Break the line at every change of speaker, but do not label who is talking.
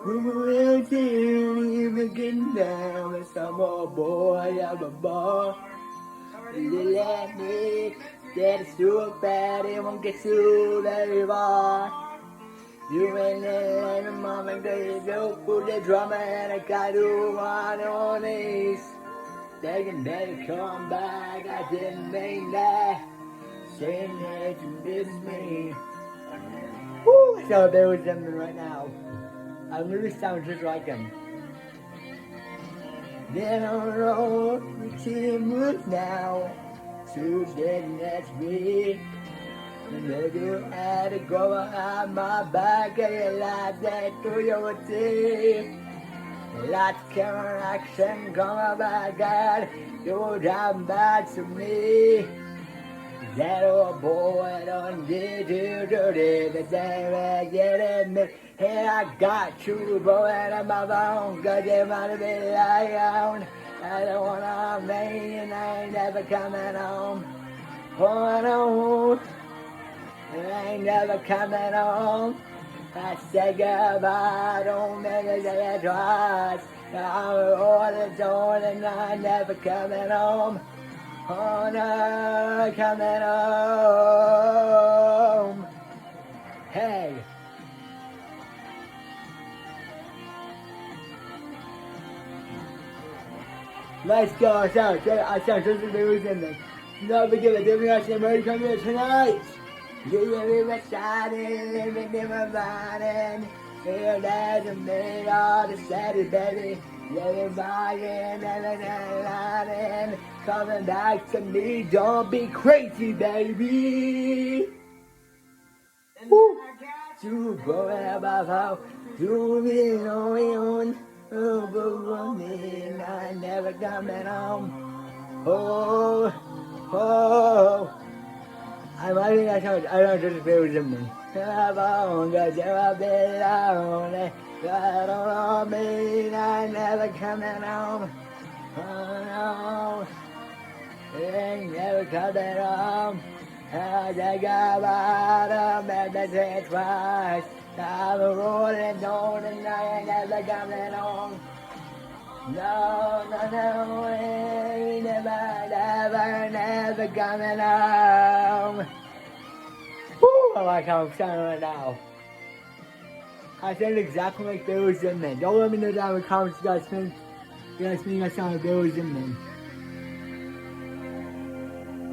We will even get down with some more boy of a bar. Let me get so bad it won't get so very far. You ain't let mama go go put the drama and I got to one on these. They can never come back, I didn't mean that. Saying that you miss me. Woo! So there was something right now. I really sound just like him. Then on the road, we see move now. So then that's me. And they do had to go behind my back and you like that through your teeth. Lots of action coming back at you damn bad to me. That old boy done did you dirty the day I get it me. Hey, I got you, boy, and my bone, cause you might be lying. I don't wanna mean I ain't never coming home. Oh, no, I ain't never coming home. I say goodbye, don't make say it twice. I'm all the door and I'm never coming home. Oh no, coming home. Hey. Let's go. I sound just as Bailey Zimmerman. Don't forget to give me a shimmer coming here tonight. You will be residing, living in my mind. Here there's a minute all the steady, baby. Living by and living coming back to me. Don't be crazy, baby. Woo. To go about how to be on. Over me, I never coming home. Oh, oh. I don't just feel with me. I'm on, cause you're a bit lonely. I don't know me, I never coming home. Oh no, it ain't never coming home. I think about them and they say it twice. I'm rolling on and I ain't never coming home. No, no, no, ain't never coming home. Woo, I like how I'm sounding right now. I sound exactly like Bailey Zimmerman. Don't let me know down in the comments you guys think. You guys think I sound like Bailey Zimmerman.